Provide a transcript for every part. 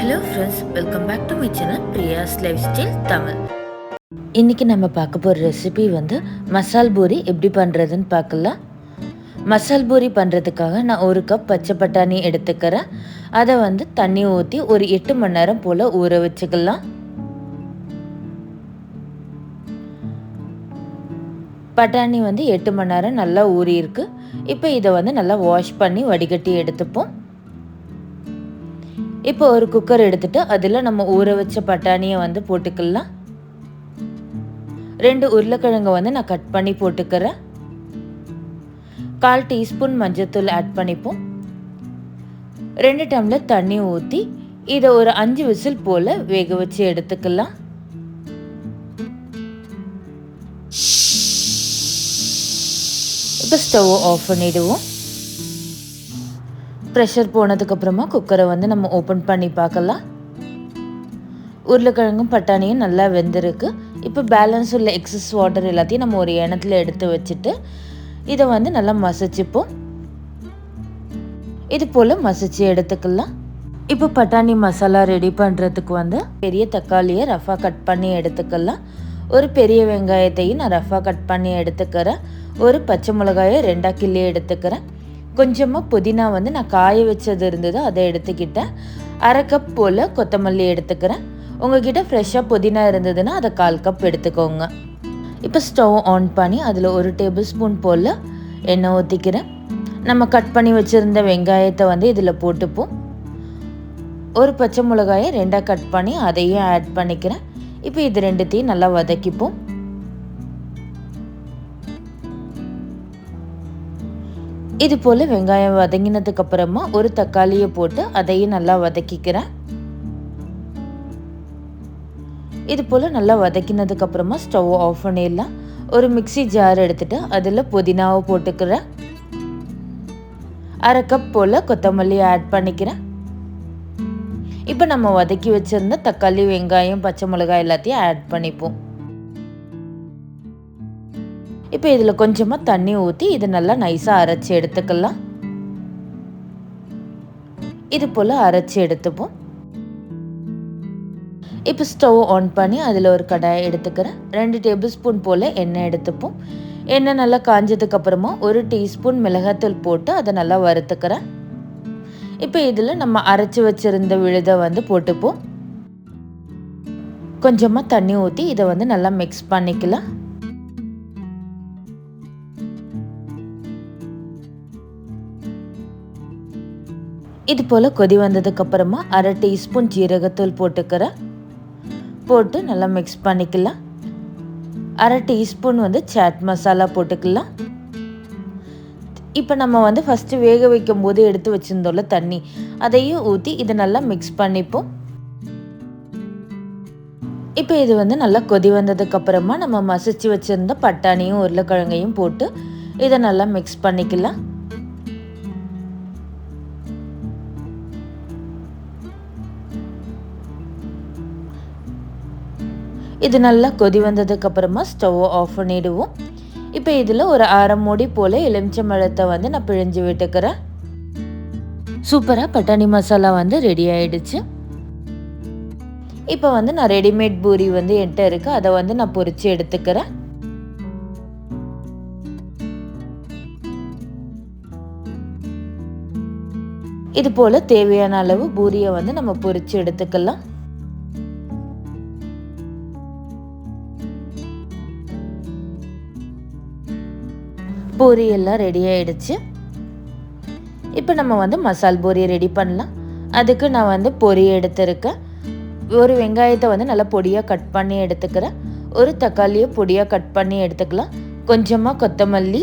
Hello friends, welcome back to my channel Priya's lifestyle Tamil. இன்றைக்கி நம்ம பார்க்க போகிற ரெசிபி மசால் பூரி எப்படி பண்ணுறதுன்னு பார்க்கலாம். மசால் பூரி பண்ணுறதுக்காக நான் 1 கப் பச்சை பட்டாணி எடுத்துக்கிறேன். அதை தண்ணி ஊற்றி ஒரு 8 மணி நேரம் போல் ஊற வச்சுக்கலாம். பட்டாணி 8 மணி நேரம் நல்லா ஊறி இருக்கு. இப்போ இதை நல்லா வாஷ் பண்ணி வடிகட்டி எடுத்துப்போம். இப்போ ஒரு குக்கர் எடுத்துட்டு அதில் நம்ம ஊற வச்ச பட்டாணியை போட்டுக்கலாம். 2 உருளைக்கிழங்கு நான் கட் பண்ணி போட்டுக்கிறேன். 1/4 டீஸ்பூன் மஞ்சள்தூள் ஆட் பண்ணிப்போம். 2 டம்ளர் தண்ணி ஊற்றி இதை ஒரு 5 விசில் போல் வேக வச்சு எடுத்துக்கலாம். இப்போ ஸ்டவ் ஆஃப் பண்ணிடுவோம். ப்ரெஷர் போனதுக்கப்புறமா குக்கரை நம்ம ஓப்பன் பண்ணி பார்க்கலாம். உருளைக்கிழங்கும் பட்டாணியும் நல்லா வெந்திருக்கு. இப்போ பேலன்ஸ் உள்ள எக்ஸஸ் வாட்டர் எல்லாத்தையும் நம்ம ஒரு எண்ணத்தில் எடுத்து வச்சுட்டு இதை நல்லா மசிச்சுப்போம். இது போல் மசிச்சு எடுத்துக்கலாம். இப்போ பட்டாணி மசாலா ரெடி பண்ணுறதுக்கு பெரிய தக்காளியை ரஃபாக கட் பண்ணி எடுத்துக்கலாம். ஒரு பெரிய வெங்காயத்தையும் நான் ரஃபாக கட் பண்ணி எடுத்துக்கிறேன். ஒரு பச்சை மிளகாயை 2ஆக கிள்ளி எடுத்துக்கிறேன். கொஞ்சமாக புதினா நான் காய வச்சது இருந்தது, அதை எடுத்துக்கிட்டேன். 1/2 கப் போல் கொத்தமல்லி எடுத்துக்கிறேன். உங்ககிட்ட ஃப்ரெஷ்ஷாக புதினா இருந்ததுன்னா அதை 1/4 கப் எடுத்துக்கோங்க. இப்போ ஸ்டவ் ஆன் பண்ணி அதில் 1 டேபிள் ஸ்பூன் போல் எண்ணெய் ஊற்றிக்கிறேன். நம்ம கட் பண்ணி வச்சுருந்த வெங்காயத்தை இதில் போட்டுப்போம். ஒரு பச்சை மிளகாயை 2ஆக கட் பண்ணி அதையும் ஆட் பண்ணிக்கிறேன். இப்போ இது ரெண்டுத்தையும் நல்லா வதக்கிப்போம். இது போல் வெங்காயம் வதங்கினதுக்கு அப்புறமா ஒரு தக்காளியை போட்டு அதையும் நல்லா வதக்கிக்கிறேன். இது போல் நல்லா வதக்கினதுக்கு அப்புறமா ஸ்டவ் ஆஃப் பண்ணிடலாம். ஒரு மிக்ஸி ஜார் எடுத்துட்டு அதில் புதினாவை போட்டுக்கிறேன். 1/2 கப் போல் கொத்தமல்லி ஆட் பண்ணிக்கிறேன். இப்போ நம்ம வதக்கி வச்சிருந்த தக்காளி, வெங்காயம், பச்சை மிளகாய் எல்லாத்தையும் ஆட் பண்ணிப்போம். இப்போ இதில் கொஞ்சமாக தண்ணி ஊற்றி இதை நல்லா நைஸாக அரைச்சி எடுத்துக்கலாம். இது போல் அரைச்சி எடுத்துப்போம். இப்போ ஸ்டவ் ஆன் பண்ணி அதில் ஒரு கடாயை எடுத்துக்கிறேன். 2 டேபிள் ஸ்பூன் போல் எண்ணெய் எடுத்துப்போம். எண்ணெய் நல்லா காஞ்சதுக்கப்புறமா 1 டீஸ்பூன் மிளகாத்தூள் போட்டு அதை நல்லா வறுத்துக்கிறேன். இப்போ இதில் நம்ம அரைச்சி வச்சுருந்த விழுதை போட்டுப்போம். கொஞ்சமாக தண்ணி ஊற்றி இதை நல்லா மிக்ஸ் பண்ணிக்கலாம். இது போல் கொதி வந்ததுக்கப்புறமா 1/2 டீஸ்பூன் ஜீரகத்தூள் போட்டுக்கிறேன். போட்டு நல்லா மிக்ஸ் பண்ணிக்கலாம். 1/2 டீஸ்பூன் சாட் மசாலா போட்டுக்கலாம். இப்போ நம்ம ஃபஸ்ட்டு வேக வைக்கும் போது எடுத்து வச்சுருந்தோம்ல தண்ணி, அதையும் ஊற்றி இதை நல்லா மிக்ஸ் பண்ணிப்போம். இப்போ இது நல்லா கொதி வந்ததுக்கப்புறமா நம்ம மசிச்சு வச்சுருந்த பட்டாணியும் உருளைக்கிழங்கையும் போட்டு இதை நல்லா மிக்ஸ் பண்ணிக்கலாம். இது நல்லா கொதி வந்ததுக்கப்புறமா ஸ்டவ் ஆஃப் பண்ணிவிடுவோம். இப்போ இதில் ஒரு 1/2 மூடி போல் எலுமிச்சம்பழத்தை நான் பிழிஞ்சு விட்டுக்கிறேன். சூப்பராக பட்டாணி மசாலா ரெடி ஆயிடுச்சு. இப்போ நான் ரெடிமேட் பூரி என்கிட்ட இருக்குது, அதை நான் பொரித்து எடுத்துக்கிறேன். இது போல் தேவையான அளவு பூரியை நம்ம பொரித்து எடுத்துக்கலாம். பூரி எல்லாம் ரெடி ஆகிடுச்சு. இப்போ நம்ம மசால் பூரி ரெடி பண்ணலாம். அதுக்கு நான் பொரி எடுத்துருக்கேன். ஒரு வெங்காயத்தை நல்லா பொடியாக கட் பண்ணி எடுத்துக்கிறேன். ஒரு தக்காளியை பொடியாக கட் பண்ணி எடுத்துக்கலாம். கொஞ்சமாக கொத்தமல்லி,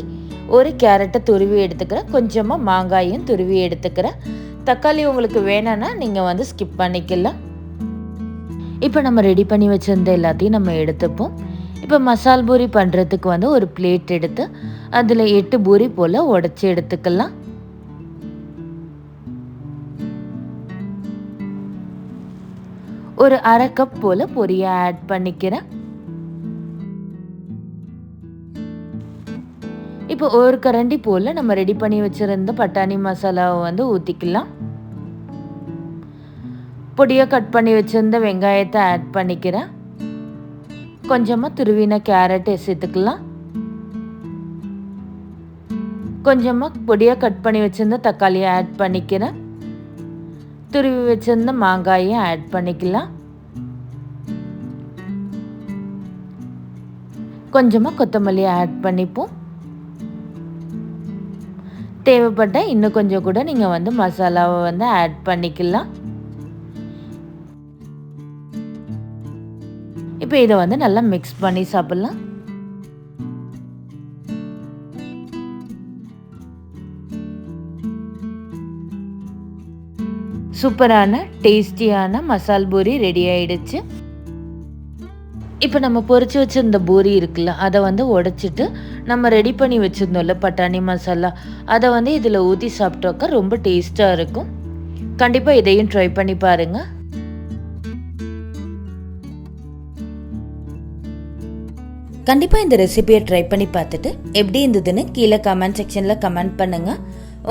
ஒரு கேரட்டை துருவி எடுத்துக்கிறேன். கொஞ்சமாக மாங்காயும் துருவி எடுத்துக்கிறேன். தக்காளி உங்களுக்கு வேணும்னா நீங்கள் ஸ்கிப் பண்ணிக்கலாம். இப்போ நம்ம ரெடி பண்ணி வச்சுருந்த எல்லாத்தையும் நம்ம எடுத்துப்போம். இப்போ மசால் பூரி பண்ணுறதுக்கு ஒரு பிளேட் எடுத்து அதில் 8 பூரி போல் உடச்சி எடுத்துக்கலாம். ஒரு 1/2 கப் போல் பொரியை ஆட் பண்ணிக்கிறேன். இப்போ ஒரு கரண்டி போல் நம்ம ரெடி பண்ணி வச்சுருந்த பட்டாணி மசாலாவை ஊற்றிக்கலாம். பொடியாக கட் பண்ணி வச்சுருந்த வெங்காயத்தை ஆட் பண்ணிக்கிறேன். கொஞ்சமாக துருவின கேரட் சேர்த்துக்கலாம். கொஞ்சமாக பொடியாக கட் பண்ணி வச்சுருந்த தக்காளியை ஆட் பண்ணிக்கிறேன். துருவி வச்சுருந்த மாங்காயை ஆட் பண்ணிக்கலாம். கொஞ்சமாக கொத்தமல்லியை ஆட் பண்ணிப்போம். தேவைப்பட்ட இன்னும் கொஞ்சம் கூட நீங்கள் மசாலாவை ஆட் பண்ணிக்கலாம். இப்போ இதை நல்லா மிக்ஸ் பண்ணி சாப்பிடலாம். சூப்பரான டேஸ்டியான மசால் பூரி ரெடி ஆயிடுச்சு. இப்போ நம்ம பொரிச்சு வச்சிருந்த பூரி இருக்குல்ல, அதை உடைச்சிட்டு நம்ம ரெடி பண்ணி வச்சுருந்தோம்ல பட்டாணி மசாலா, அதை இதில் ஊற்றி சாப்பிட்டோக்கா ரொம்ப டேஸ்ட்டாக இருக்கும். கண்டிப்பாக இதையும் ட்ரை பண்ணி பாருங்கள். கண்டிப்பாக இந்த ரெசிபியை ட்ரை பண்ணி பார்த்துட்டு எப்படி இருந்ததுன்னு கீழே கமெண்ட் செக்ஷனில் கமெண்ட் பண்ணுங்கள்.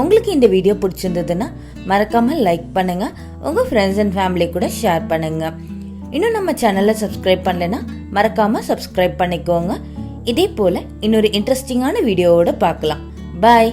உங்களுக்கு இந்த வீடியோ பிடிச்சிருந்ததுன்னா மறக்காமல் லைக் பண்ணுங்கள். உங்கள் ஃப்ரெண்ட்ஸ் அண்ட் ஃபேமிலி கூட ஷேர் பண்ணுங்கள். இன்னும் நம்ம சேனலை சப்ஸ்கிரைப் பண்ணலைன்னா மறக்காமல் சப்ஸ்கிரைப் பண்ணிக்கோங்க. இதே போல் இன்னொரு இன்ட்ரெஸ்டிங்கான வீடியோவோட பார்க்கலாம். பாய்.